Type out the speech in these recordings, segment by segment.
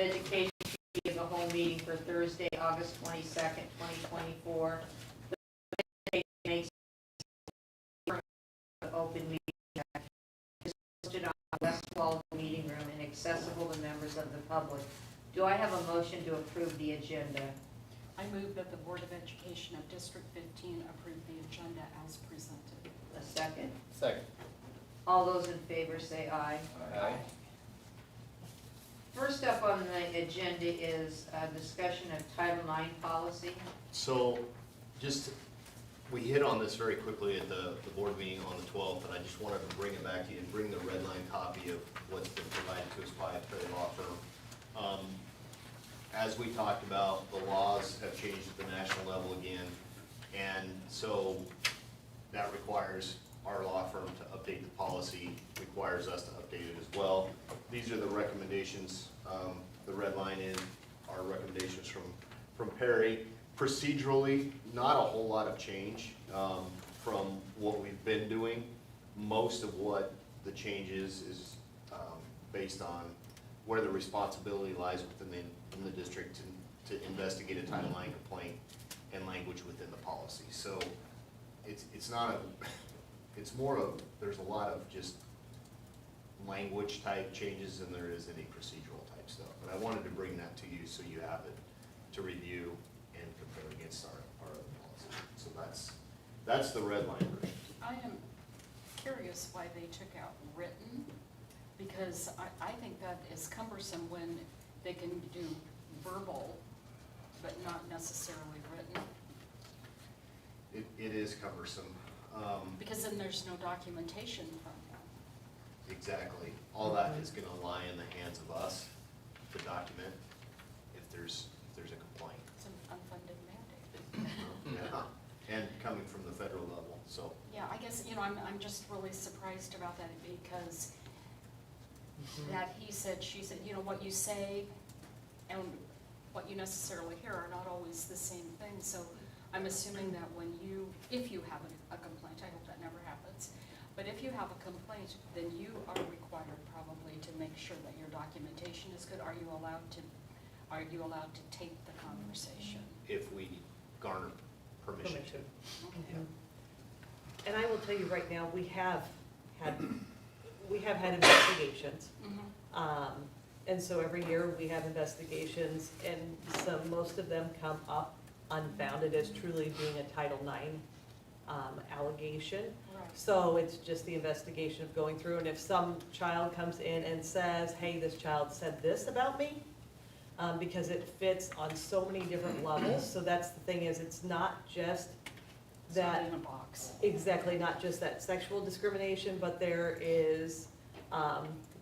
Education as a whole meeting for Thursday, August 22nd, 2024. The makes open meeting is posted on the West Wall meeting room and accessible to members of the public. Do I have a motion to approve the agenda? I move that the Board of Education of District 15 approve the agenda as presented. A second? Second. All those in favor say aye. Aye. First up on the agenda is a discussion of Title IX policy. So, we hit on this very quickly at the board meeting on the 12th, and I just wanted to bring it back to you and bring the red line copy of what's been provided to us by a Perry law firm. As we talked about, the laws have changed at the national level again, and so that requires our law firm to update the policy, requires us to update it as well. These are the recommendations. The red line is our recommendations from Perry. Procedurally, not a whole lot of change from what we've been doing. Most of what the change is based on where the responsibility lies within the district to investigate a Title IX complaint and language within the policy. So it's not a, it's more of, there's a lot of just language type changes than there is any procedural type stuff. But I wanted to bring that to you so you have it to review and compare against our other policy. So that's the red line version. I am curious why they took out written, because I think that is cumbersome when they can do verbal, but not necessarily written. It is cumbersome. Because then there's no documentation from them. Exactly. All that is going to lie in the hands of us to document if there's a complaint. It's an unfunded mandate. Yeah. And coming from the federal level, so. Yeah, I guess, I'm just really surprised about that, because that he said, she said, what you say and what you necessarily hear are not always the same thing. So I'm assuming that if you have a complaint, I hope that never happens, but if you have a complaint, then you are required probably to make sure that your documentation is good. Are you allowed to tape the conversation? If we garner permission. Okay. And I will tell you right now, we have had investigations. And so every year we have investigations, and most of them come up unfounded as truly being a Title IX allegation. Right. So it's just the investigation of going through, and if some child comes in and says, hey, this child said this about me, because it fits on so many different levels. So that's the thing, is it's not just that, in a box. exactly, not just that sexual discrimination, but there is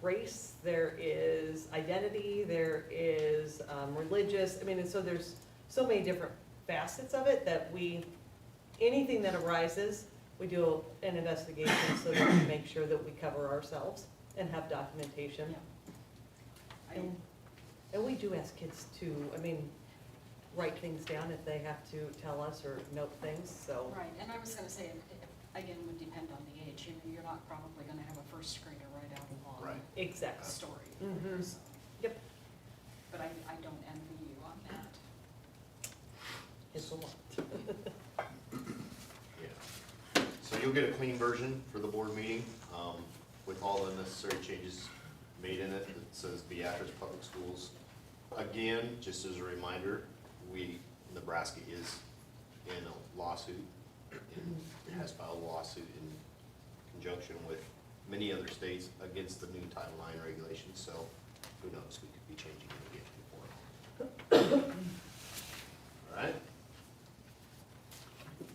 race, there is identity, there is religious, and so there's so many different facets of it that anything that arises, we do an investigation so that we make sure that we cover ourselves and have documentation. Yeah. And we do ask kids to, write things down if they have to tell us or note things, so. Right, and I was gonna say, again, it would depend on the age. You're not probably gonna have a first grader write out a long Right. Exactly. story. Mhm. Yep. But I don't envy you on that. It's a lot. Yeah. So you'll get a clean version for the board meeting with all the necessary changes made in it. It says Beatrice Public Schools. Again, just as a reminder, Nebraska is in a lawsuit. It has filed a lawsuit in conjunction with many other states against the new Title IX regulations, so who knows, we could be changing it again before. All right?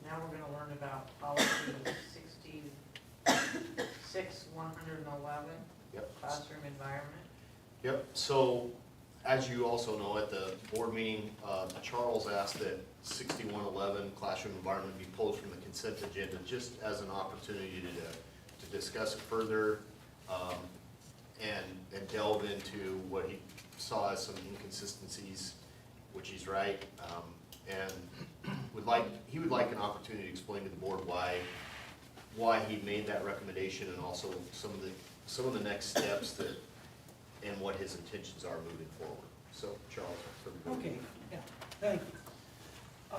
Now we're going to learn about policy 111, Yep. classroom environment. Yep, so as you also know, at the board meeting, Charles asked that 6111 classroom environment be pulled from the consent agenda just as an opportunity to discuss it further and delve into what he saw as some inconsistencies, which he's right, and he would like an opportunity to explain to the board why he made that recommendation, and also some of the next steps and what his intentions are moving forward. So Charles, for the board. Okay, yeah, thank you.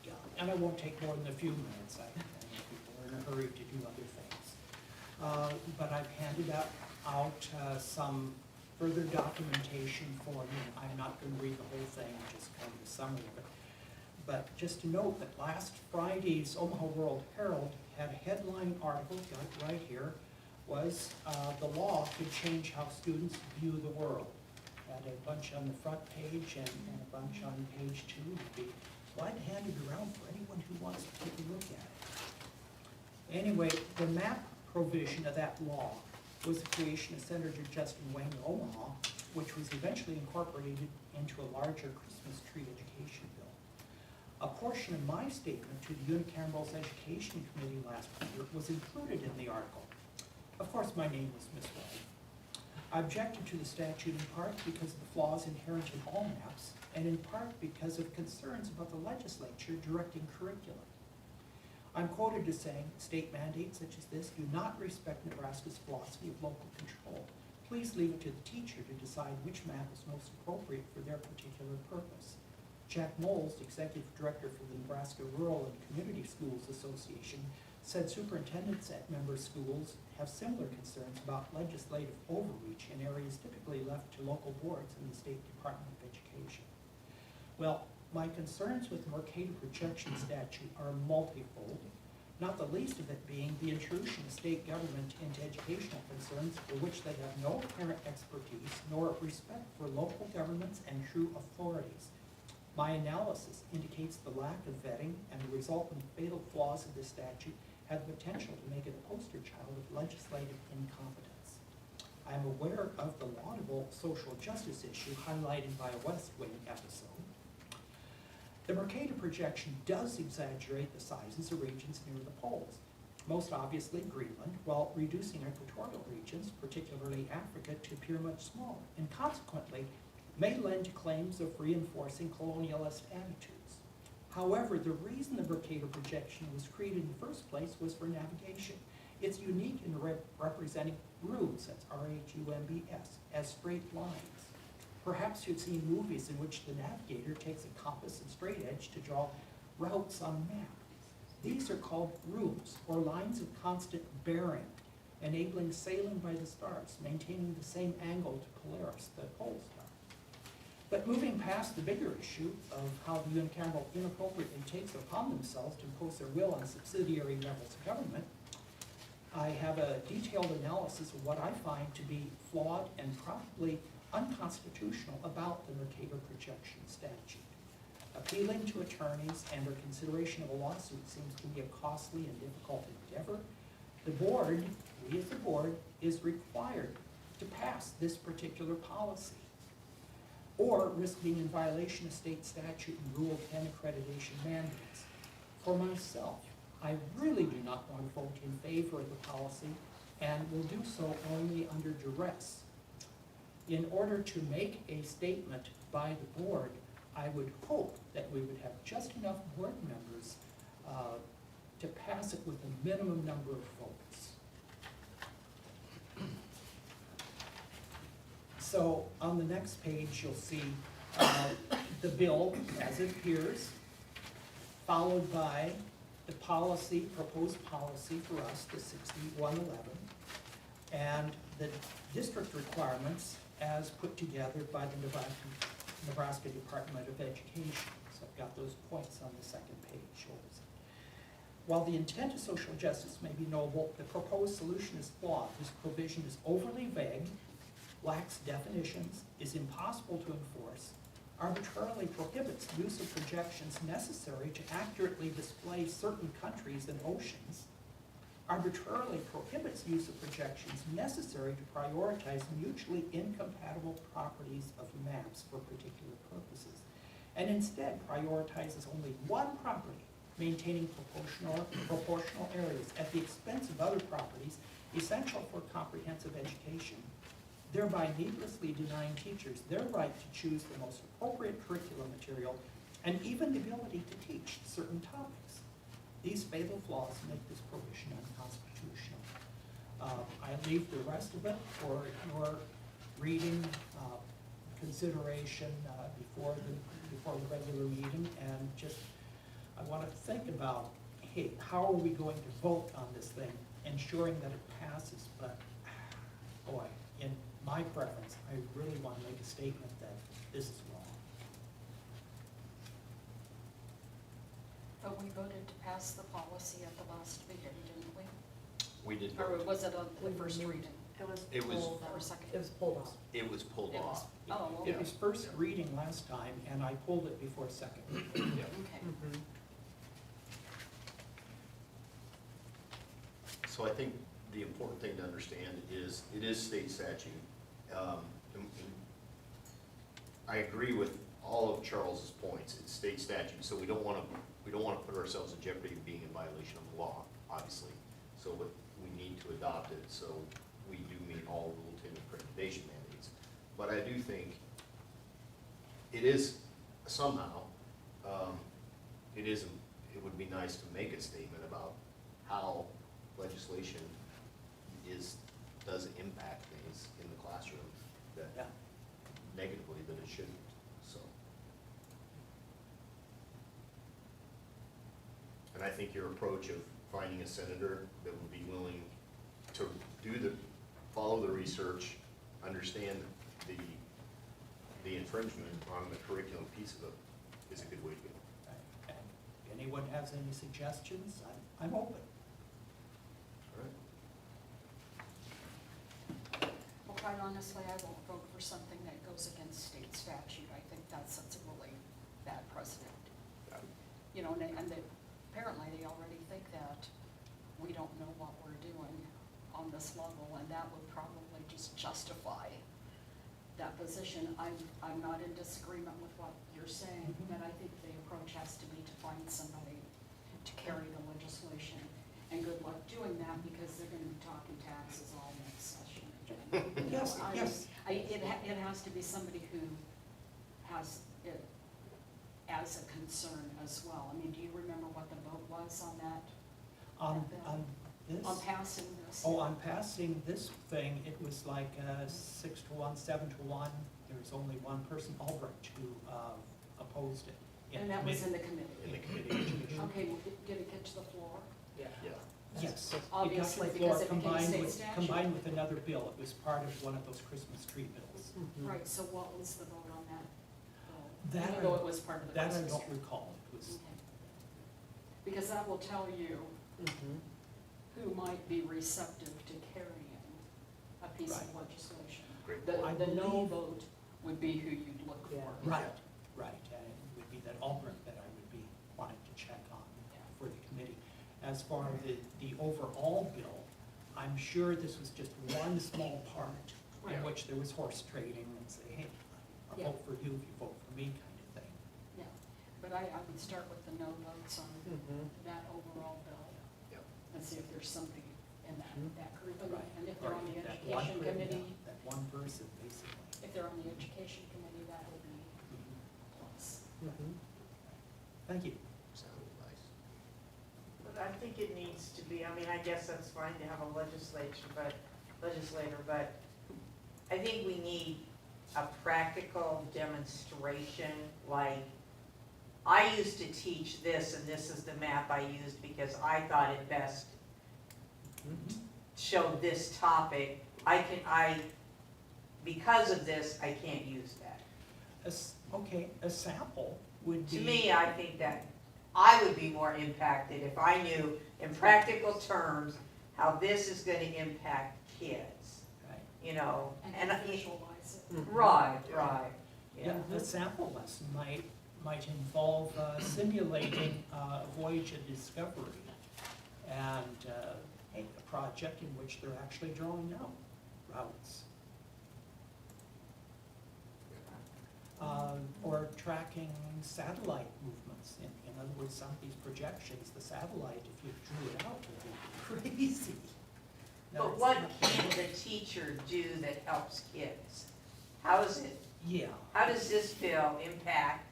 Yeah, and I won't take more than a few minutes. I know people are in a hurry to do other things. But I've handed out some further documentation for you. I'm not going to read the whole thing, just kind of a summary of it. But just to note that last Friday's Omaha World Herald had a headline article, got it right here, was the law could change how students view the world. Had a bunch on the front page and a bunch on page 2. I'd be glad to hand it around for anyone who wants to take a look at it. Anyway, the map provision of that law was the creation of Senator Justin Wayne of Omaha, which was eventually incorporated into a larger Christmas tree education bill. A portion of my statement to the Unicameral's Education Committee last year was included in the article. Of course, my name was misread. I objected to the statute in part because of the flaws inherent in all maps, and in part because of concerns about the legislature directing curriculum. I'm quoted as saying, state mandates such as this do not respect Nebraska's philosophy of local control. Please leave it to the teacher to decide which map is most appropriate for their particular purpose. Jack Moles, executive director for the Nebraska Rural and Community Schools Association, said superintendents at member schools have similar concerns about legislative overreach in areas typically left to local boards in the State Department of Education. Well, my concerns with the Mercator projection statute are multifold, not the least of it being the intrusion of state government into educational concerns for which they have no apparent expertise nor respect for local governments and true authorities. My analysis indicates the lack of vetting and the resultant fatal flaws of this statute have the potential to make it a poster child of legislative incompetence. I am aware of the laudable social justice issue highlighted by a West Wing episode. The Mercator projection does exaggerate the sizes of regions near the poles, most obviously Greenland, while reducing equatorial regions, particularly Africa, to appear much smaller, and consequently may lend to claims of reinforcing colonialist attitudes. However, the reason the Mercator projection was created in the first place was for navigation. It's unique in representing rooms, that's R-H-U-M-B-S, as straight lines. Perhaps you've seen movies in which the navigator takes a compass and straight edge to draw routes on a map. These are called rooms, or lines of constant bearing, enabling sailing by the stars, maintaining the same angle to Polaris, the pole star. But moving past the bigger issue of how the unicameral inappropriately takes it upon themselves to impose their will on subsidiary levels of government, I have a detailed analysis of what I find to be flawed and probably unconstitutional about the Mercator projection statute. Appealing to attorneys and their consideration of a lawsuit seems to be a costly and difficult endeavor. The board, we as the board, is required to pass this particular policy, or risk being in violation of state statute and Rule 10 accreditation mandates. For myself, I really do not want to vote in favor of the policy and will do so only under duress. In order to make a statement by the board, I would hope that we would have just enough board members to pass it with a minimum number of votes. So on the next page, you'll see the bill as it appears, followed by the policy, proposed policy for us, the 6111, and the district requirements as put together by the Nebraska Department of Education. So I've got those points on the second page. While the intent of social justice may be noble, the proposed solution is flawed. This provision is overly vague, lacks definitions, is impossible to enforce, arbitrarily prohibits use of projections necessary to accurately display certain countries and oceans, arbitrarily prohibits use of projections necessary to prioritize mutually incompatible properties of maps for particular purposes, and instead prioritizes only one property, maintaining proportional areas at the expense of other properties essential for comprehensive education, thereby needlessly denying teachers their right to choose the most appropriate curriculum material and even the ability to teach certain topics. These fatal flaws make this provision unconstitutional. I leave the rest of it for your reading consideration before the regular meeting, and just, I want to think about, hey, how are we going to vote on this thing, ensuring that it passes, but, boy, in my preference, I really want to make a statement that this is wrong. But we voted to pass the policy at the last meeting, didn't we? We did, Or was it on the first reading it was, or second? It was pulled off. it was pulled It was- off. Oh, It okay. was first reading last time, and I pulled it before second. Yeah. Okay. Mhm. So I think the important thing to understand is, it is state statute. And I agree with all of Charles's points, it's state statute, so we don't wanna put ourselves in jeopardy of being in violation of the law, obviously. So we need to adopt it, so we do meet all Rule 10 accreditation mandates. But I do think it is somehow, it would be nice to make a statement about how legislation does impact things in the classroom that Yeah. negatively that it shouldn't, so. And I think your approach of finding a senator that would be willing to follow the research, understand the infringement on the curriculum piece of it is a good way to go. And if anyone has any suggestions, I'm open. All right. Well, quite honestly, I won't vote for something that goes against state statute. I think that sets a really bad precedent. You know, apparently they already think that we don't know what we're doing on this level, and that would probably just justify that position. I'm not in disagreement with what you're saying, but I think the approach has to be to find somebody to carry the legislation. And good luck doing that, because they're gonna be talking taxes all next session. You know, Yes, yes. It has to be somebody who has it as a concern as well. I mean, do you remember what the vote was on that? On this? On passing this? Oh, on passing this thing, it was like 6-1, 7-1. There was only one person, Albrecht, who opposed it. And that was in the committee? In the committee of education. Okay, well, did it get to the floor? Yeah. Yeah. Yes. It got to Obviously, the floor because it became state statute. Combined with another bill. It was part of one of those Christmas tree bills. Mhm. Right, so what was the vote on that? That Even I- though it was part of the That I Christmas don't tree. recall. It was, Okay. Because that will tell you Mhm. who might be receptive to carrying a piece of Right. legislation. Great. I The no believe- vote would be who you'd look Yeah. for. right, right. And it would be that Albrecht that I would be wanting to check on for the committee. As far as the overall bill, I'm sure this was just one small part in Right. which there was horse trading and say, hey, I'll Yeah. vote for you if you vote for me kind of thing. Yeah, but I would start with the no votes on Mhm. that overall bill Yep. and see if there's somebody in Mhm. that group. Right. And if they're on the That one education per- committee, That one person, basically. if they're on the education committee, that will be Mhm. a plus. Mhm. Thank you. Sounded nice. But I think it needs to be, I mean, I guess that's fine to have a legislator, but I think we need a practical demonstration, like, I used to teach this, and this is the map I used because I thought it best Mhm. showed this topic. Because of this, I can't use that. Okay, a sample would be. To me, I think that I would be more impacted if I knew in practical terms how this is gonna impact kids, Right. you know? And I- visualize it. Mhm. Right, Yeah. right, Yeah, yeah. the sample lesson might involve simulating a voyage of discovery and a project in which they're actually drawing out routes. Or tracking satellite movements. In other words, some of these projections, the satellite, if you drew it out, would be crazy. Now, But it's what not- can the teacher do that helps kids? How is it, Yeah. how does this bill impact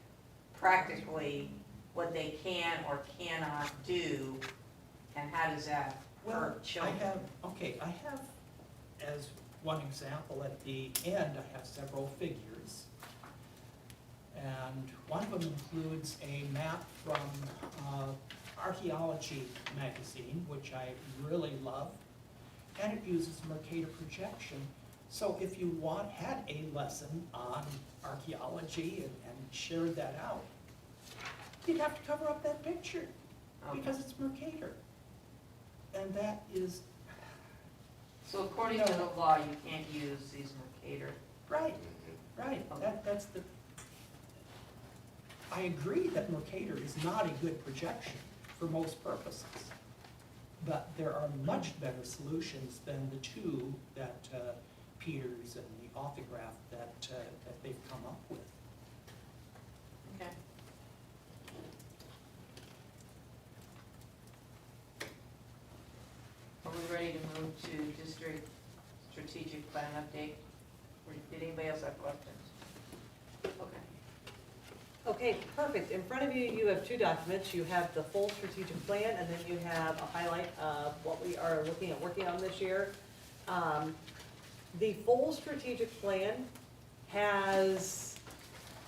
practically what they can or cannot do? And how does that Well, hurt children? I have, as one example, at the end, I have several figures And one of them includes a map from Archaeology magazine, which I really love, and it uses Mercator projection. So if you had a lesson on archaeology and shared that out, you'd have to cover up that picture because it's Mercator. And that is, So according to the law, you can't use these Mercator. right, right, that's the, I agree that Mercator is not a good projection for most purposes. But there are much better solutions than the two that Peters and the Orthograph that they've come up with. Okay. Are we ready to move to district strategic plan update? Did anybody else have questions? Okay. Okay, perfect. In front of you, you have two documents. You have the full strategic plan, and then you have a highlight of what we are looking at working on this year. The full strategic plan has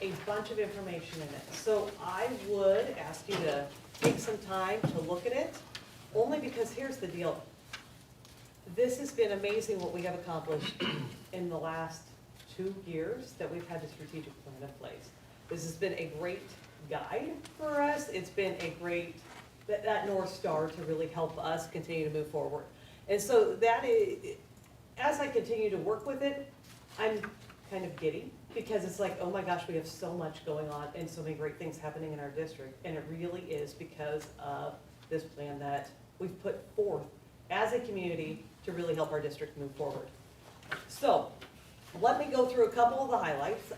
a bunch of information in it. So I would ask you to take some time to look at it, only because here's the deal. This has been amazing what we have accomplished in the last 2 years that we've had the strategic plan in place. This has been a great guide for us. It's been a great, that North Star to really help us continue to move forward. And so that is, as I continue to work with it, I'm kind of giddy because it's like, oh my gosh, we have so much going on and so many great things happening in our district. And it really is because of this plan that we've put forth as a community to really help our district move forward. So let me go through a couple of the highlights.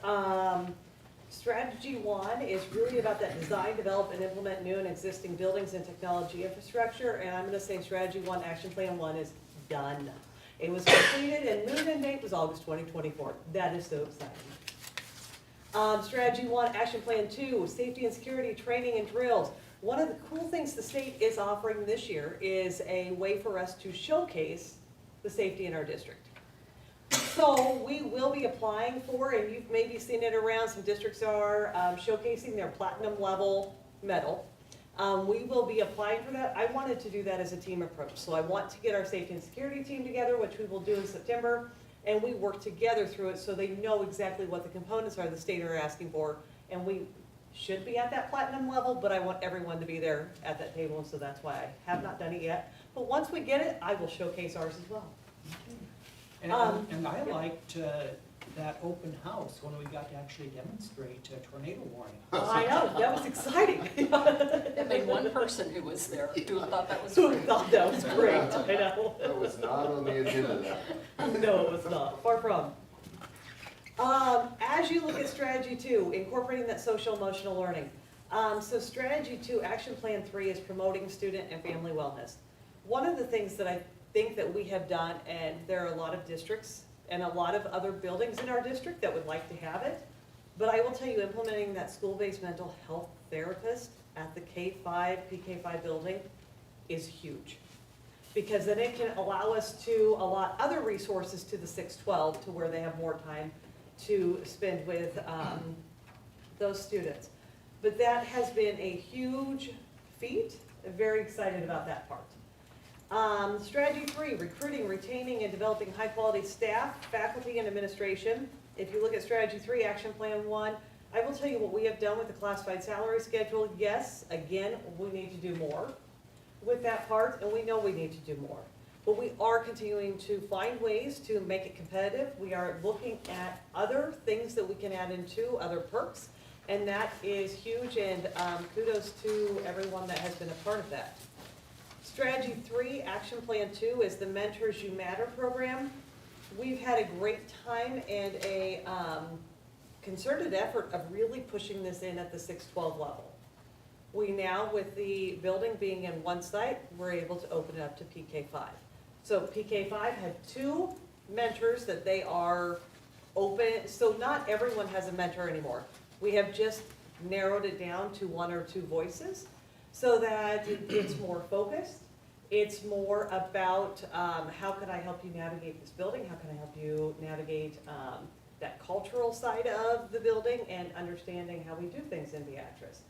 Strategy 1 is really about that design, develop, and implement new and existing buildings and technology infrastructure. And I'm gonna say Strategy 1, Action Plan 1 is done. It was completed and move-in date was August 2024. That is so exciting. Strategy 1, Action Plan 2, Safety and Security Training and Drills. One of the cool things the state is offering this year is a way for us to showcase the safety in our district. So we will be applying for, and you've maybe seen it around, some districts are showcasing their platinum level medal. We will be applying for that. I wanted to do that as a team approach. So I want to get our safety and security team together, which we will do in September, and we work together through it so they know exactly what the components are the state are asking for. And we should be at that platinum level, but I want everyone to be there at that table, and so that's why I have not done it yet. But once we get it, I will showcase ours as well. And I liked that open house when we got to actually demonstrate tornado warning. I know, that was exciting. It made one person who was there who thought that was Who great. thought that was great, I know. That was not on the agenda. No, it was not, far from. As you look at strategy 2, incorporating that social emotional learning. So strategy 2, action plan 3 is promoting student and family wellness. One of the things that I think that we have done, and there are a lot of districts and a lot of other buildings in our district that would like to have it, but I will tell you, implementing that school-based mental health therapist at the K-5, PK5 building is huge. Because then it can allow us to allot other resources to the 612 to where they have more time to spend with those students. But that has been a huge feat. I'm very excited about that part. Strategy 3, recruiting, retaining, and developing high-quality staff, faculty, and administration. If you look at Strategy 3, Action Plan 1, I will tell you what we have done with the classified salary schedule. Yes, again, we need to do more with that part, and we know we need to do more. But we are continuing to find ways to make it competitive. We are looking at other things that we can add into, other perks, and that is huge, and kudos to everyone that has been a part of that. Strategy 3, Action Plan 2 is the Mentors You Matter program. We've had a great time and a concerted effort of really pushing this in at the 612 level. We now, with the building being in one site, we're able to open it up to PK5. So PK5 had 2 mentors that they are open, so not everyone has a mentor anymore. We have just narrowed it down to 1 or 2 voices so that it's more focused. It's more about how can I help you navigate this building? How can I help you navigate that cultural side of the building and understanding how we do things in Beatrice.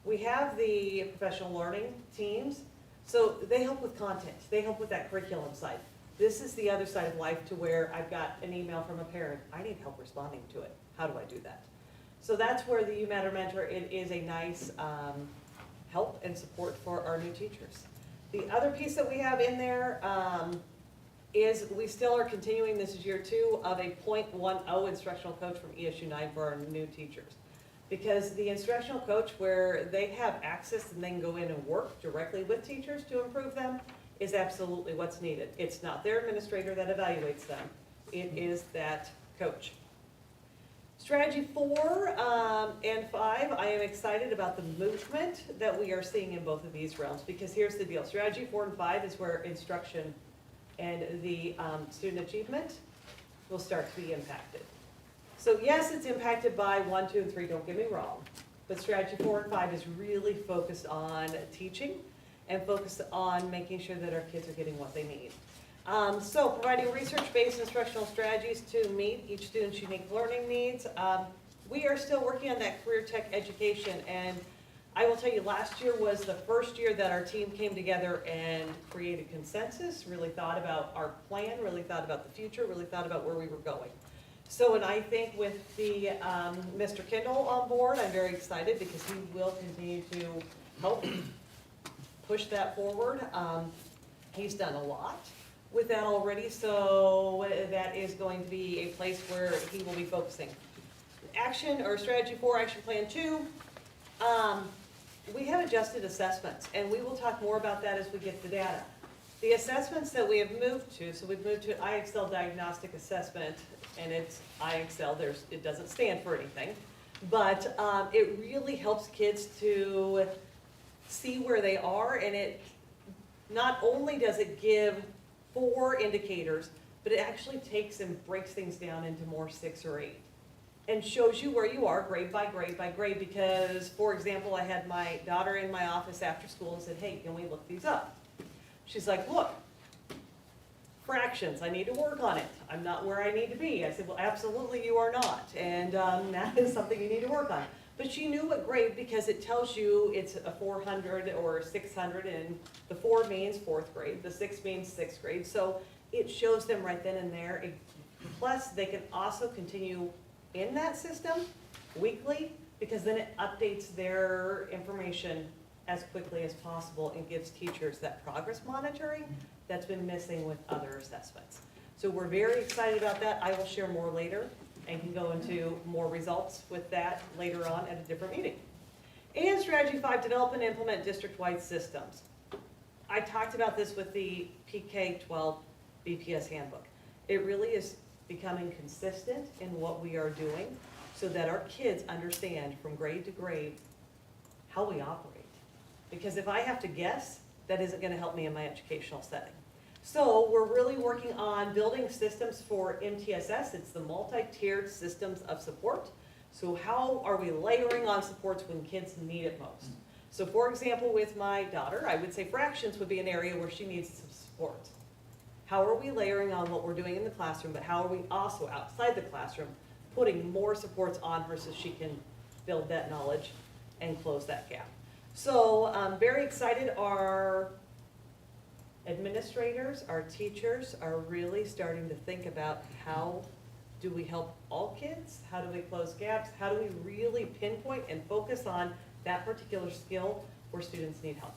We have the professional learning teams, so they help with content, they help with that curriculum side. This is the other side of life to where I've got an email from a parent, I need help responding to it. How do I do that? So that's where the You Matter Mentor, it is a nice help and support for our new teachers. The other piece that we have in there is we still are continuing, this is year 2, of a .10 instructional coach from ESU 9 for our new teachers. Because the instructional coach, where they have access and they can go in and work directly with teachers to improve them, is absolutely what's needed. It's not their administrator that evaluates them, it is that coach. Strategy 4 and 5, I am excited about the movement that we are seeing in both of these realms, because here's the deal. Strategy 4 and 5 is where instruction and the student achievement will start to be impacted. So yes, it's impacted by 1, 2, and 3, don't get me wrong, but strategy 4 and 5 is really focused on teaching and focused on making sure that our kids are getting what they need. So providing research-based instructional strategies to meet each student's unique learning needs. We are still working on that career tech education, and I will tell you, last year was the first year that our team came together and created consensus, really thought about our plan, really thought about the future, really thought about where we were going. So, and I think with the Mr. Kendall on board, I'm very excited because he will continue to help push that forward. He's done a lot with that already, so that is going to be a place where he will be focusing. Action, or strategy 4, action plan 2, we have adjusted assessments, and we will talk more about that as we get the data. The assessments that we have moved to, so we've moved to IXL diagnostic assessment, and it's IXL, it doesn't stand for anything, but it really helps kids to see where they are, and it not only does it give 4 indicators, but it actually takes and breaks things down into more 6 or 8 and shows you where you are grade by grade by grade. Because, for example, I had my daughter in my office after school and said, hey, can we look these up? She's like, look, fractions, I need to work on it. I'm not where I need to be. I said, well, absolutely you are not, and that is something you need to work on. But she knew what grade, because it tells you it's a 400 or 600, and the 4 means 4th grade, the 6 means 6th grade. So it shows them right then and there. Plus, they can also continue in that system weekly, because then it updates their information as quickly as possible and gives teachers that progress monitoring that's been missing with other assessments. So we're very excited about that. I will share more later and can go into more results with that later on at a different meeting. And strategy 5, develop and implement district-wide systems. I talked about this with the PK-12 BPS handbook. It really is becoming consistent in what we are doing so that our kids understand from grade to grade how we operate. Because if I have to guess, that isn't going to help me in my educational setting. So we're really working on building systems for MTSS. It's the multi-tiered systems of support. So how are we layering on supports when kids need it most? So for example, with my daughter, I would say fractions would be an area where she needs some support. How are we layering on what we're doing in the classroom, but how are we also outside the classroom putting more supports on her so she can build that knowledge and close that gap? So I'm very excited. Our administrators, our teachers are really starting to think about how do we help all kids? How do we close gaps? How do we really pinpoint and focus on that particular skill where students need help?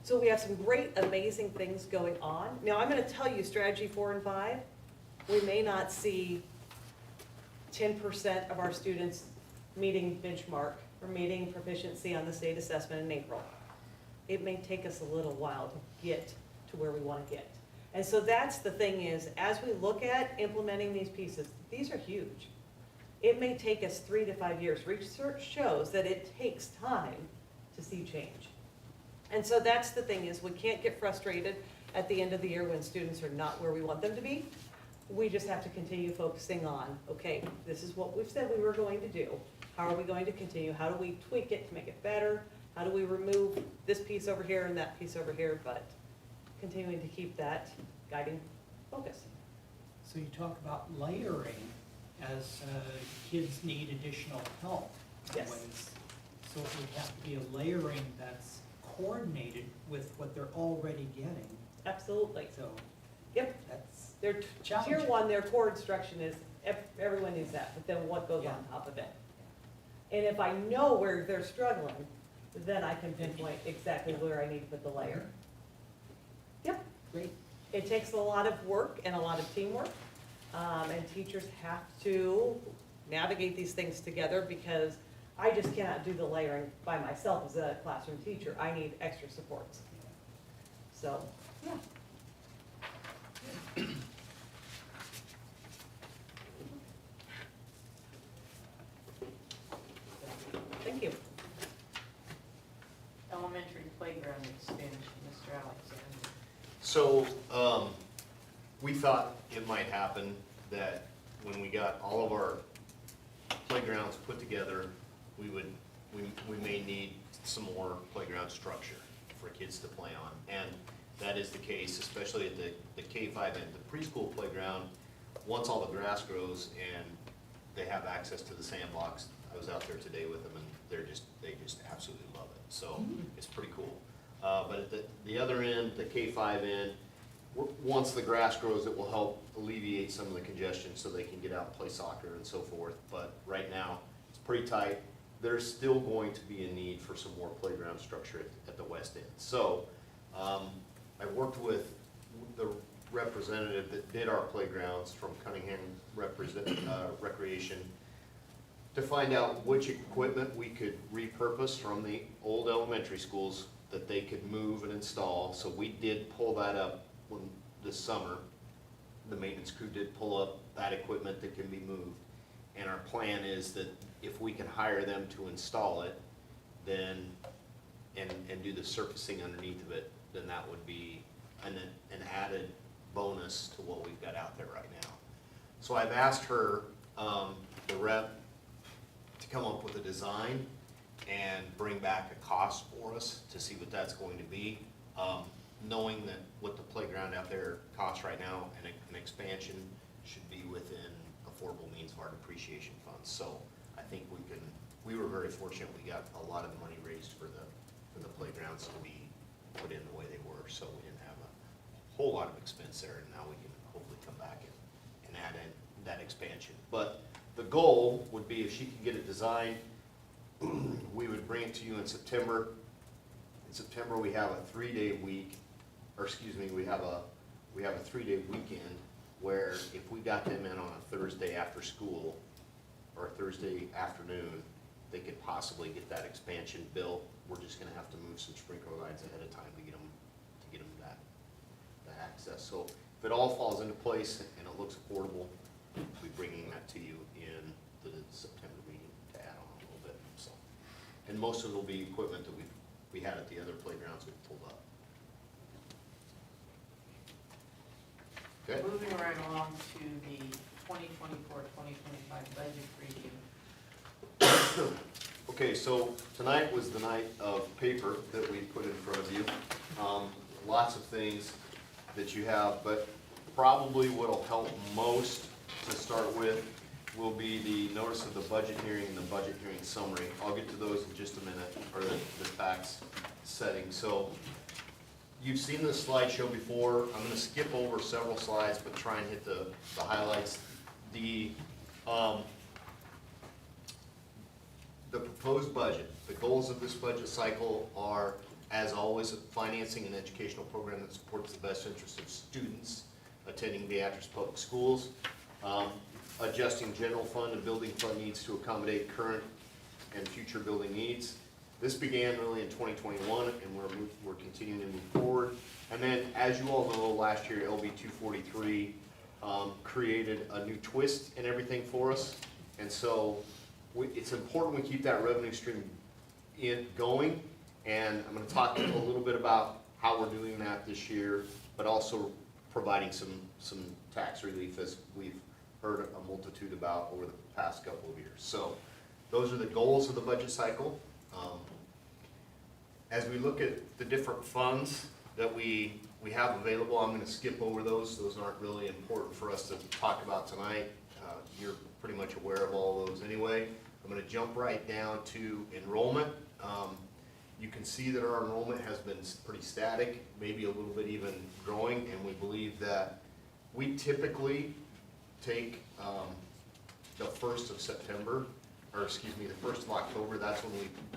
So we have some great, amazing things going on. Now I'm going to tell you, strategy 4 and 5, we may not see 10% of our students meeting benchmark or meeting proficiency on the state assessment in April. It may take us a little while to get to where we want to get. And so that's the thing is, as we look at implementing these pieces, these are huge. It may take us 3 to 5 years. Research shows that it takes time to see change. And so that's the thing is, we can't get frustrated at the end of the year when students are not where we want them to be. We just have to continue focusing on, okay, this is what we've said we were going to do. How are we going to continue? How do we tweak it to make it better? How do we remove this piece over here and that piece over here, but continuing to keep that guiding focus. So you talk about layering as kids need additional help in Yes. ways. So it would have to be a layering that's coordinated with what they're already getting, Absolutely. so Yep. that's Their tier challenging. one, their core instruction is, everyone needs that, but then what goes Yeah. on top of it? And if I know where they're struggling, then I can pinpoint exactly where I need to put the layer. Yep, Great. it takes a lot of work and a lot of teamwork, and teachers have to navigate these things together because I just cannot do the layering by myself as a classroom teacher. I need extra supports. So, yeah. Thank you. Elementary playground expansion, Mr. Alexander. So, we thought it might happen that when we got all of our playgrounds put together, we may need some more playground structure for kids to play on. And that is the case, especially at the K-5 and the preschool playground. Once all the grass grows and they have access to the sandbox, I was out there today with them and they just absolutely love it. So it's pretty cool. But at the other end, the K-5 end, once the grass grows, it will help alleviate some of the congestion so they can get out and play soccer and so forth. But right now, it's pretty tight. There's still going to be a need for some more playground structure at the west end. So I worked with the representative that did our playgrounds from Cunningham Recreation to find out which equipment we could repurpose from the old elementary schools that they could move and install. So we did pull that up this summer. The maintenance crew did pull up that equipment that can be moved. And our plan is that if we can hire them to install it, then, and do the surfacing underneath of it, then that would be an added bonus to what we've got out there right now. So I've asked her, the rep, to come up with a design and bring back a cost for us to see what that's going to be. Knowing that what the playground out there costs right now and an expansion should be within affordable means of our depreciation funds. So I think we were very fortunate, we got a lot of the money raised for the playgrounds to be put in the way they were. So we didn't have a whole lot of expense there, and now we can hopefully come back and add in that expansion. But the goal would be if she could get it designed, we would bring it to you in September. In September, we have a 3-day week, or excuse me, we have a 3-day weekend where if we got them in on a Thursday after school or a Thursday afternoon, they could possibly get that expansion built. We're just gonna have to move some sprinkler lines ahead of time to get them that access. So if it all falls into place and it looks affordable, we'll be bringing that to you in the September meeting to add on a little bit. So, and most of it will be equipment that we had at the other playgrounds we pulled up. Okay. Moving right along to the 2024-2025 budget review. Okay, so tonight was the night of paper that we put in front of you. Lots of things that you have, but probably what'll help most to start with will be the notice of the budget hearing and the budget hearing summary. I'll get to those in just a minute, or the facts setting. So you've seen this slideshow before. I'm gonna skip over several slides, but try and hit the highlights. The proposed budget, the goals of this budget cycle are, as always, financing an educational program that supports the best interest of students attending Beatrice Public Schools, adjusting general fund and building fund needs to accommodate current and future building needs. This began really in 2021, and we're continuing to move forward. And then, as you all know, last year LB 243 created a new twist in everything for us, and so it's important we keep that revenue stream going. And I'm going to talk a little bit about how we're doing that this year, but also providing some tax relief, as we've heard a multitude about over the past couple of years. So those are the goals of the budget cycle. As we look at the different funds that we have available, I'm going to skip over those. Those aren't really important for us to talk about tonight. You're pretty much aware of all those anyway. I'm gonna jump right down to enrollment. You can see that our enrollment has been pretty static, maybe a little bit even growing, and we believe that we typically take the 1st of September, or excuse me, the 1st of October, that's when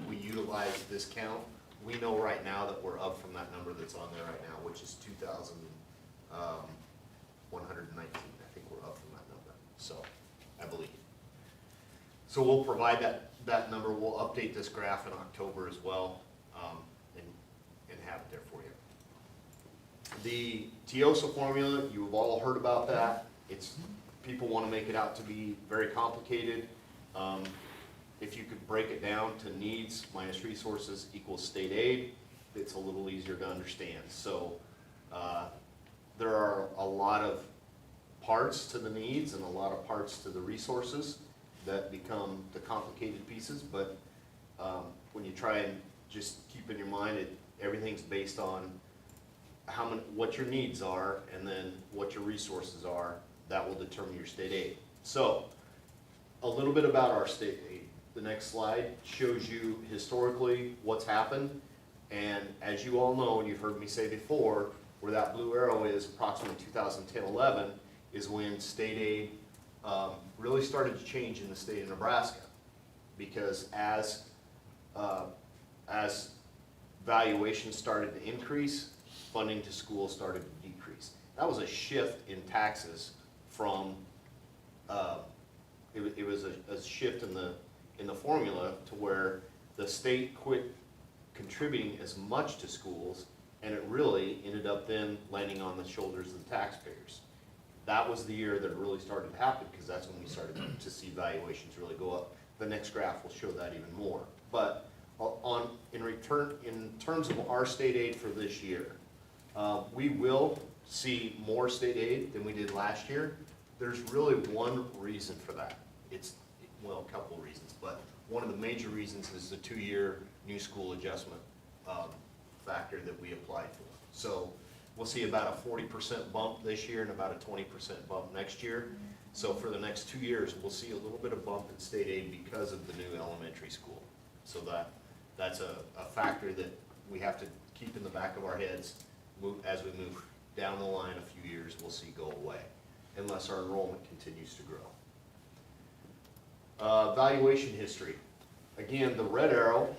we utilize this count. We know right now that we're up from that number that's on there right now, which is 2,119. I think we're up from that number, so, I believe. So we'll provide that number, we'll update this graph in October as well, and have it there for you. The TIOSA formula, you've all heard about that. People want to make it out to be very complicated. If you could break it down to needs minus resources equals state aid, it's a little easier to understand. So there are a lot of parts to the needs and a lot of parts to the resources that become the complicated pieces, but when you try and just keep in your mind everything's based on what your needs are and then what your resources are, that will determine your state aid. So a little bit about our state aid. The next slide shows you historically what's happened, and as you all know, and you've heard me say before, where that blue arrow is approximately 2010-11 is when state aid really started to change in the state of Nebraska, because as valuations started to increase, funding to schools started to decrease. That was a shift in taxes from, it was a shift in the formula to where the state quit contributing as much to schools, and it really ended up then landing on the shoulders of the taxpayers. That was the year that it really started to happen, because that's when we started to see valuations really go up. The next graph will show that even more. But in terms of our state aid for this year, we will see more state aid than we did last year. There's really one reason for that. Well, a couple of reasons, but one of the major reasons is the 2-year new school adjustment factor that we applied for. So we'll see about a 40% bump this year and about a 20% bump next year. So for the next 2 years, we'll see a little bit of bump in state aid because of the new elementary school. So that's a factor that we have to keep in the back of our heads as we move down the line a few years, we'll see go away, unless our enrollment continues to grow. Valuation history. Again, the red arrow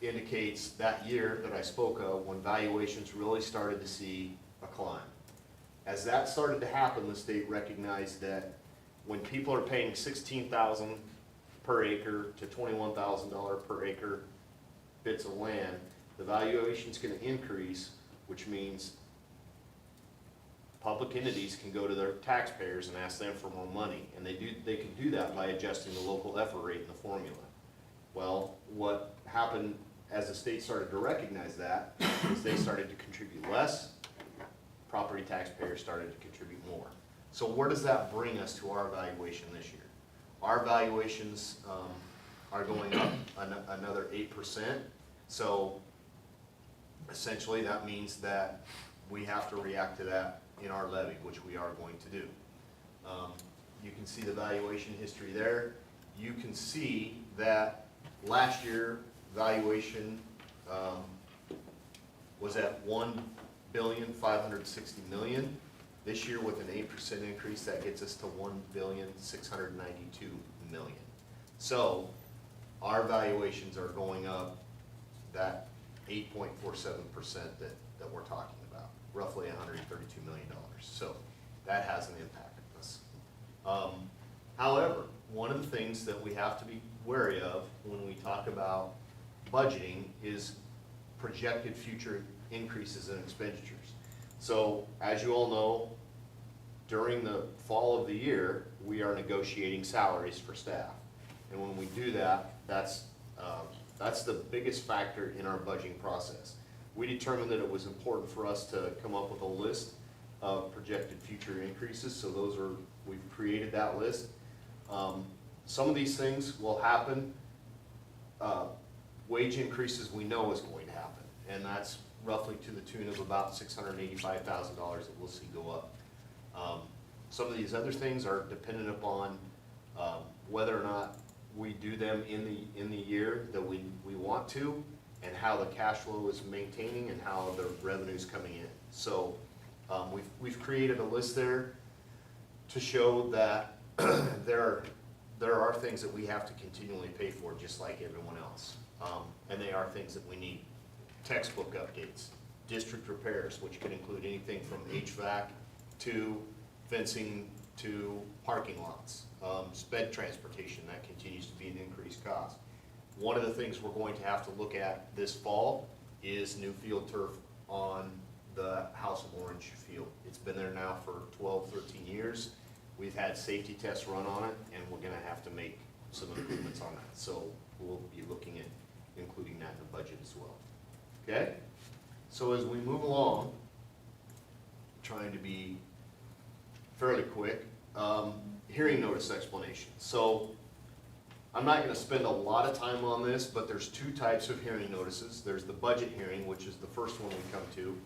indicates that year that I spoke of when valuations really started to see a climb. As that started to happen, the state recognized that when people are paying $16,000 per acre to $21,000 per acre bits of land, the valuation's going to increase, which means public entities can go to their taxpayers and ask them for more money, and they can do that by adjusting the local effort rate in the formula. Well, what happened as the state started to recognize that is they started to contribute less, property taxpayers started to contribute more. So where does that bring us to our valuation this year? Our valuations are going up another 8%, so essentially that means that we have to react to that in our levy, which we are going to do. You can see the valuation history there. You can see that last year valuation was at $1,560,000,000. This year with an 8% increase, that gets us to $1,692,000,000. So our valuations are going up that 8.47% that we're talking about, roughly $132 million. So that has an impact on us. However, one of the things that we have to be wary of when we talk about budgeting is projected future increases in expenditures. So as you all know, during the fall of the year, we are negotiating salaries for staff. And when we do that, that's the biggest factor in our budgeting process. We determined that it was important for us to come up with a list of projected future increases, so we've created that list. Some of these things will happen. Wage increases we know is going to happen, and that's roughly to the tune of about $685,000 that we'll see go up. Some of these other things are dependent upon Whether or not we do them in the year that we want to, and how the cash flow is maintaining and how the revenue's coming in. So, we've created a list there to show that there are things that we have to continually pay for, just like everyone else. And they are things that we need. Textbook updates, district repairs, which could include anything from HVAC to fencing to parking lots. Sped transportation, that continues to be an increased cost. One of the things we're going to have to look at this fall is new field turf on the House of Orange field. It's been there now for 12, 13 years. We've had safety tests run on it, and we're gonna have to make some improvements on that. So we'll be looking at including that in the budget as well. Okay? So as we move along, trying to be fairly quick, hearing notice explanation. So I'm not gonna spend a lot of time on this, but there's two types of hearing notices. There's the budget hearing, which is the first one we come to.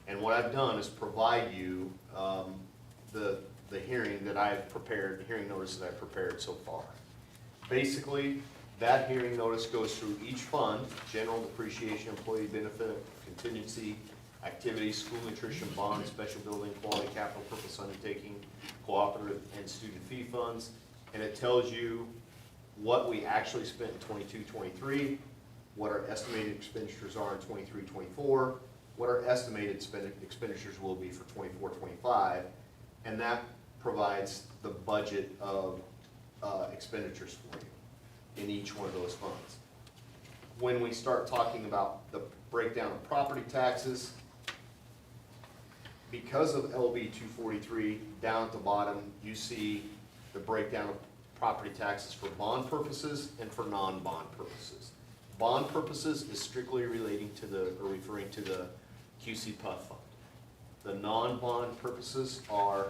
And what I've done is provide you the hearing that I've prepared, hearing notice that I've prepared so far. Basically, that hearing notice goes through each fund: general, depreciation, employee benefit, contingency, activities, school nutrition, bond, special building, quality, capital purpose undertaking, cooperative, and student fee funds. And it tells you what we actually spent in 22-23, what our estimated expenditures are in 23-24, what our estimated expenditures will be for 24-25, and that provides the budget of expenditures for you in each one of those funds. When we start talking about the breakdown of property taxes, because of LB 243, down at the bottom, you see the breakdown of property taxes for bond purposes and for non-bond purposes. Bond purposes is strictly relating to or referring to the QC PUF fund. The non-bond purposes are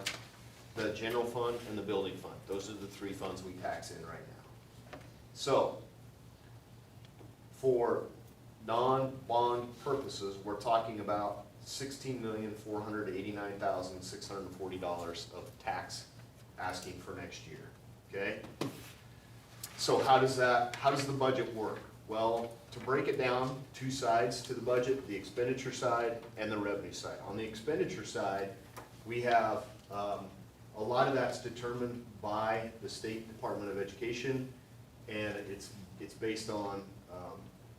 the general fund and the building fund. Those are the three funds we tax in right now. So, for non-bond purposes, we're talking about $16,489,640 of tax asking for next year, okay? So how does the budget work? Well, to break it down, two sides to the budget: the expenditure side and the revenue side. On the expenditure side, we have a lot of that's determined by the State Department of Education, and it's based on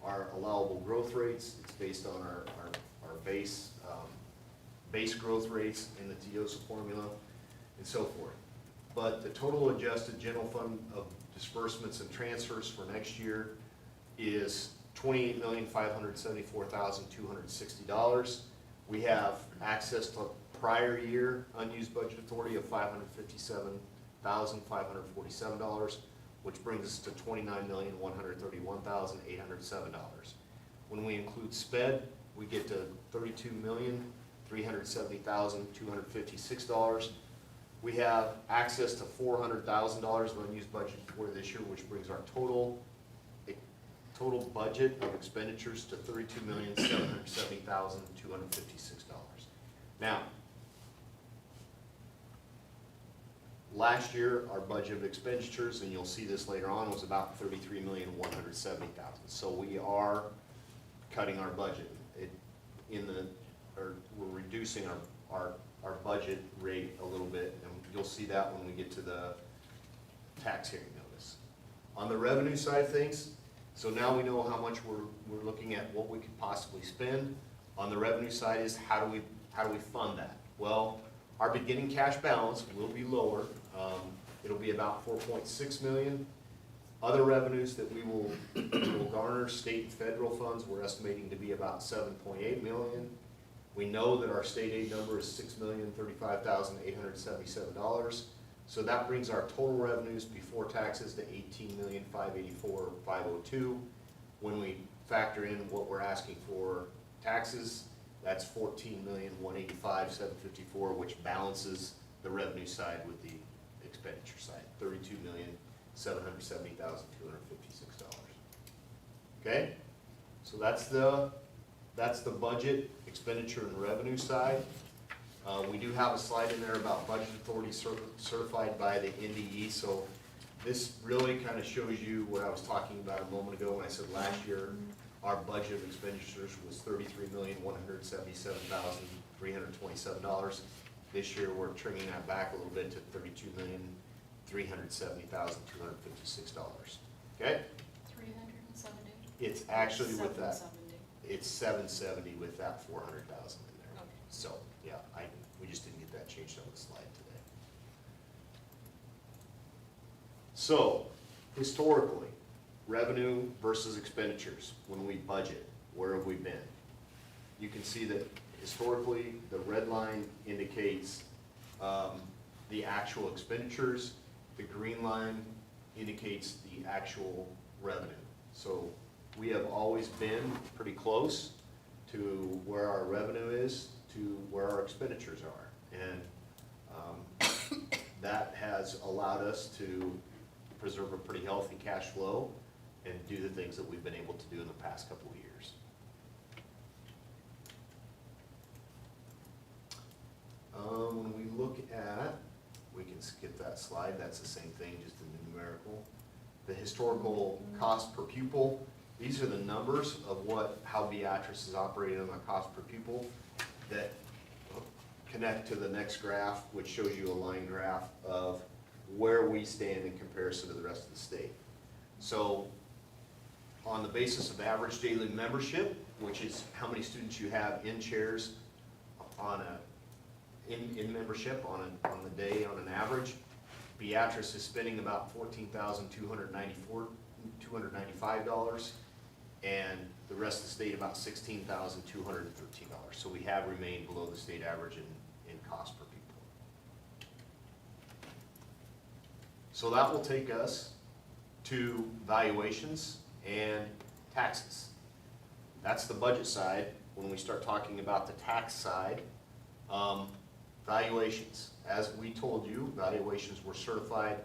our allowable growth rates. It's based on our base growth rates in the TIOSA formula, and so forth. But the total adjusted general fund of disbursements and transfers for next year is $28,574,260. We have access to prior year unused budget authority of $557,547, which brings us to $29,131,807. When we include SPED, we get to $32,370,256. We have access to $400,000 of unused budget for this year, which brings our total budget of expenditures to $32,770,256. Now, last year, our budget of expenditures, and you'll see this later on, was about $33,170,000. So we are cutting our budget. We're reducing our budget rate a little bit, and you'll see that when we get to the tax hearing notice. On the revenue side of things, so now we know how much we're looking at, what we could possibly spend. On the revenue side is how do we fund that? Well, our beginning cash balance will be lower. It'll be about $4.6 million. Other revenues that we will garner, state and federal funds, we're estimating to be about $7.8 million. We know that our state aid number is $6,035,877. So that brings our total revenues before taxes to $18,584,502. When we factor in what we're asking for taxes, that's $14,185,754, which balances the revenue side with the expenditure side, $32,770,256. Okay, so that's the budget, expenditure, and revenue side. We do have a slide in there about budget authority certified by the NDE, so This really kind of shows you what I was talking about a moment ago when I said last year, our budget of expenditures was $33,177,327. This year, we're trimming that back a little bit to $32,370,256. Okay? 370? It's actually with that, 770. it's 770 with that 400,000 in there. Okay. So, yeah, we just didn't get that changed on the slide today. So, historically, revenue versus expenditures, when we budget, where have we been? You can see that historically, the red line indicates the actual expenditures, the green line indicates the actual revenue. So we have always been pretty close to where our revenue is to where our expenditures are. And that has allowed us to preserve a pretty healthy cash flow and do the things that we've been able to do in the past couple of years. When we look at, we can skip that slide, that's the same thing, just in the numerical. The historical cost per pupil, these are the numbers of how Beatrice is operating on a cost per pupil that connect to the next graph, which shows you a line graph of where we stand in comparison to the rest of the state. So on the basis of average daily membership, which is how many students you have in chairs in membership on the day on an average, Beatrice is spending about $14,295, and the rest of the state about $16,213. So we have remained below the state average in cost per pupil. So that will take us to valuations and taxes. That's the budget side. When we start talking about the tax side, valuations. As we told you, valuations were certified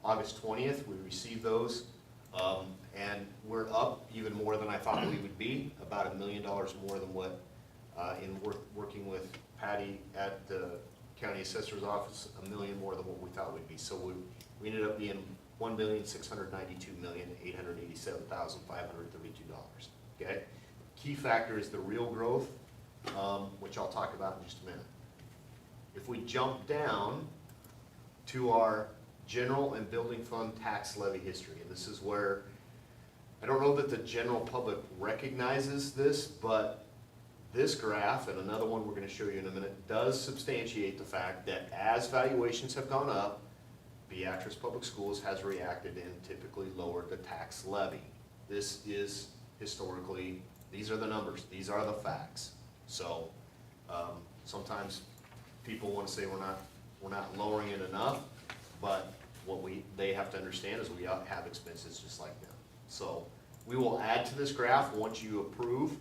August 20th. We received those, and we're up even more than I thought we would be, about $1 million more than what, in working with Patty at the county assessor's office, $1 million more than what we thought we'd be. So we ended up being $1,692,887,532. Okay? Key factor is the real growth, which I'll talk about in just a minute. If we jump down to our general and building fund tax levy history, and this is where, I don't know that the general public recognizes this, but this graph, and another one we're going to show you in a minute, does substantiate the fact that as valuations have gone up, Beatrice Public Schools has reacted and typically lowered the tax levy. This is historically, these are the numbers, these are the facts. So sometimes people want to say we're not lowering it enough, but what they have to understand is we have expenses just like them. So we will add to this graph once you approve.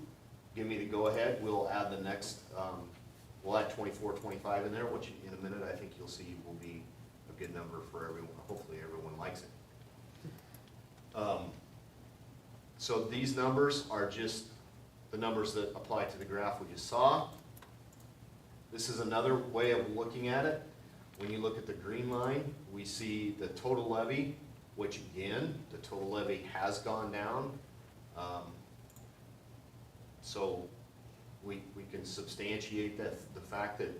Give me the go ahead. We'll add the next. We'll add 24, 25 in there, which in a minute I think you'll see will be a good number for everyone. Hopefully everyone likes it. So these numbers are just the numbers that apply to the graph we just saw. This is another way of looking at it. When you look at the green line, we see the total levy, which again, the total levy has gone down. So we can substantiate the fact that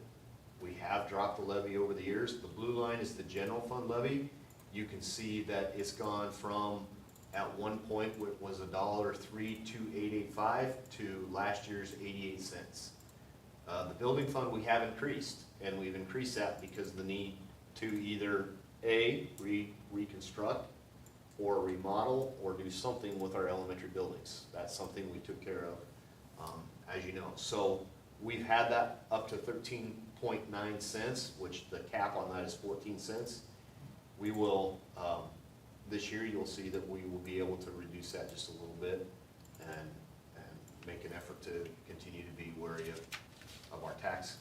we have dropped the levy over the years. The blue line is the general fund levy. You can see that it's gone from, at one point, it was $1.32885 to last year's 88 cents. The building fund we have increased, and we've increased that because of the need to either A, reconstruct, or remodel, or do something with our elementary buildings. That's something we took care of, as you know. So we've had that up to 13.9 cents, which the cap on that is 14 cents. We will, this year you'll see that we will be able to reduce that just a little bit and make an effort to continue to be wary of our tax,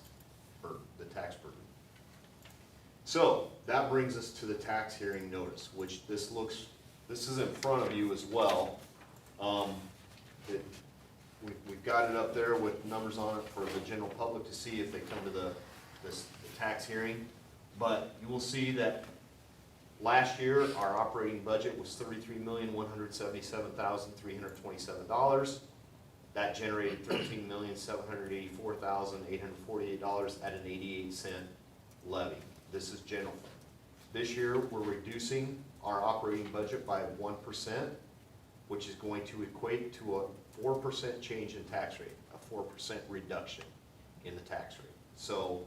or the tax burden. So that brings us to the tax hearing notice, which this is in front of you as well. We've got it up there with numbers on it for the general public to see if they come to the tax hearing. But you will see that Last year, our operating budget was $33,177,327. That generated $13,784,848 at an 88-cent levy. This is general fund. This year, we're reducing our operating budget by 1%, which is going to equate to a 4% change in tax rate, a 4% reduction in the tax rate. So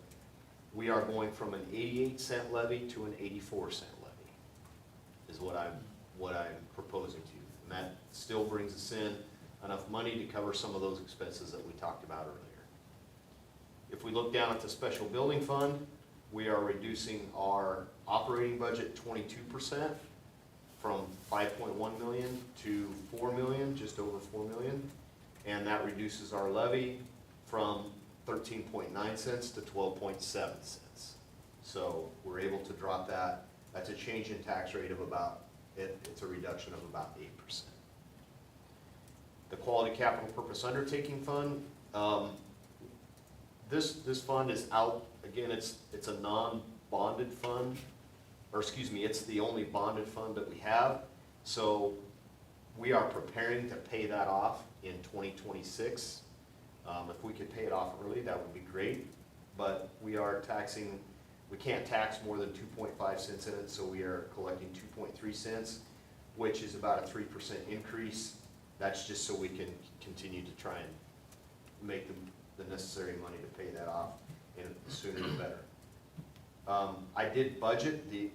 we are going from an 88-cent levy to an 84-cent levy, is what I'm proposing to you. And that still brings us in enough money to cover some of those expenses that we talked about earlier. If we look down at the special building fund, we are reducing our operating budget 22%, from 5.1 million to 4 million, just over 4 million. And that reduces our levy from 13.9 cents to 12.7 cents. So we're able to drop that. That's a change in tax rate of about, it's a reduction of about 8%. The Quality Capital Purpose Undertaking Fund, this fund is out, again, it's a non-bonded fund, or excuse me, it's the only bonded fund that we have. So we are preparing to pay that off in 2026. If we could pay it off early, that would be great. But we can't tax more than 2.5 cents in it, so we are collecting 2.3 cents, which is about a 3% increase. That's just so we can continue to try and make the necessary money to pay that off, and the sooner the better. I did budget the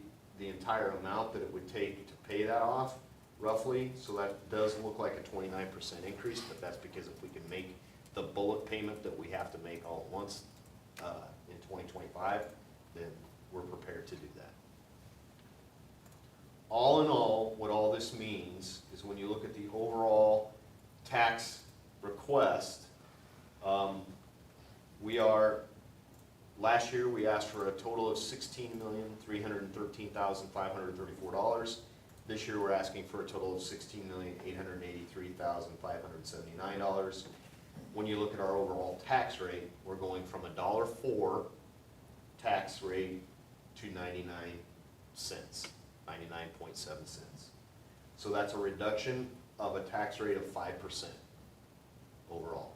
entire amount that it would take to pay that off, roughly, so that does look like a 29% increase, but that's because if we can make the bullet payment that we have to make all at once in 2025, then we're prepared to do that. All in all, what all this means is when you look at the overall tax request, last year we asked for a total of $16,313,534. This year we're asking for a total of $16,883,579. When you look at our overall tax rate, we're going from a $1.04 tax rate to 99 cents, 99.7 cents. So that's a reduction of a tax rate of 5% overall.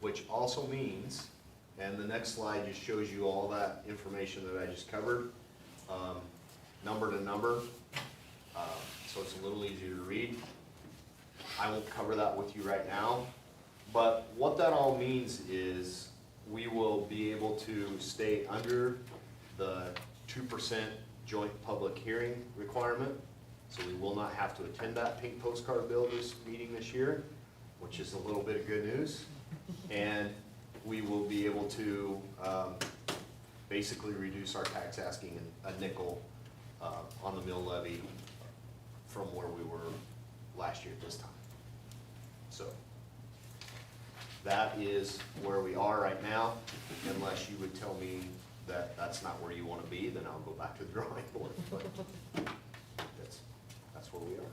Which also means, and the next slide just shows you all that information that I just covered, number to number, so it's a little easier to read. I won't cover that with you right now, but what that all means is we will be able to stay under the 2% joint public hearing requirement, so we will not have to attend that pink postcard bill meeting this year, which is a little bit of good news. And we will be able to basically reduce our tax asking a nickel on the mill levy from where we were last year at this time. So that is where we are right now. Unless you would tell me that that's not where you want to be, then I'll go back to the drawing board. But that's where we are.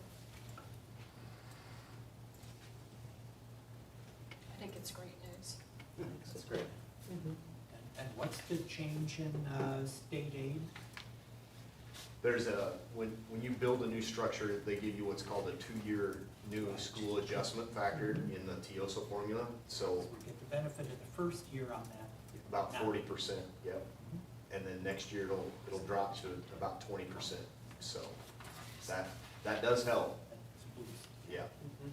I think it's great news. That's great. Mhm. And what's the change in state aid? There's when you build a new structure, they give you what's called a 2-year new school adjustment factor in the TIOSA formula. So We get the benefit of the first year on that. about 40%, yep. And then next year it'll drop to about 20%. So that does help, That's a boost. yeah. Mhm.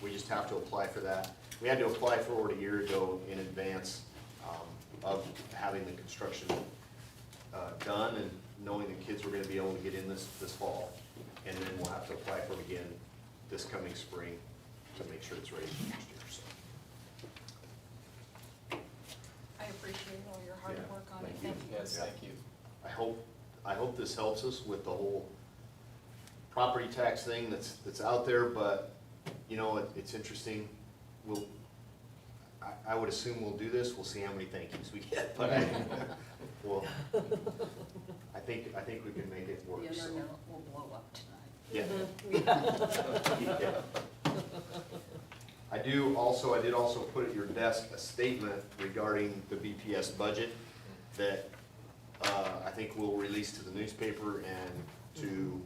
We just have to apply for that. We had to apply for it a year ago in advance of having the construction done and knowing the kids were gonna be able to get in this fall. And then we'll have to apply for it again this coming spring to make sure it's ready for next year, so. I appreciate all your hard Yeah, work on it. thank you. Thank you. Yes, thank you. I hope this helps us with the whole property tax thing that's out there, but, you know, it's interesting. I would assume we'll do this, we'll see how many thank yous we get, but I think we can make it work, The so. internet will blow up tonight. Yeah. Mhm. Yeah. I did also put at your desk a statement regarding the BPS budget that I think we'll release to the newspaper and to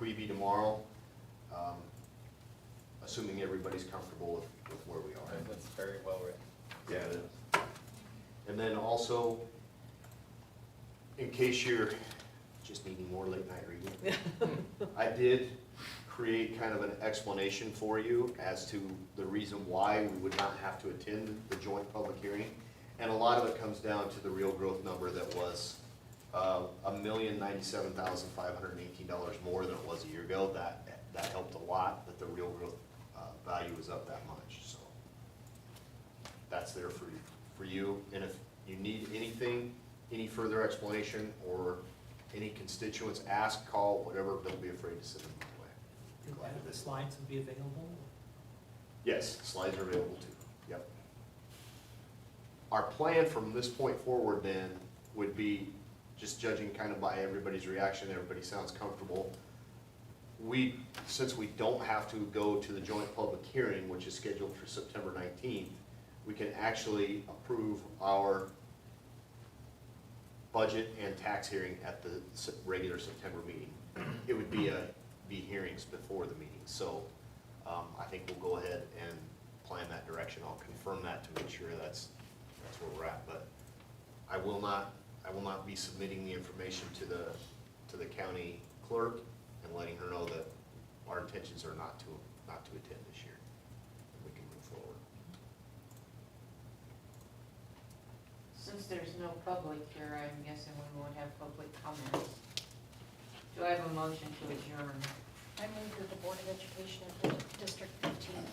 Queeby tomorrow, assuming everybody's comfortable with where we are. That's very well written. Yeah, it is. And then also, in case you're just needing more late night reading, I did create kind of an explanation for you as to the reason why we would not have to attend the joint public hearing. And a lot of it comes down to the real growth number that was $1,097,518 more than it was a year ago. That helped a lot, that the real growth value is up that much, so. That's there for you, and if you need anything, any further explanation, or any constituents, ask, call, whatever, don't be afraid to send them my way. Be glad to The visit. slides will be available. Yes, slides are available too, yep. Our plan from this point forward then would be, just judging kind of by everybody's reaction, everybody sounds comfortable. Since we don't have to go to the joint public hearing, which is scheduled for September 19th, we can actually approve our budget and tax hearing at the regular September meeting. It would be hearings before the meeting, so I think we'll go ahead and plan that direction. I'll confirm that to make sure that's where we're at, but I will not be submitting the information to the county clerk and letting her know that our intentions are not to attend this year. And we can move forward. Since there's no public here, I'm guessing we won't have public comments. Do I have a motion to adjourn? I move that the Board of Education of District 15 adjourn.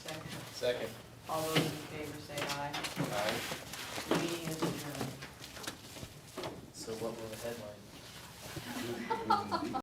Second. Second. All those in favor say aye. Aye. The meeting is adjourned. So what will the headline?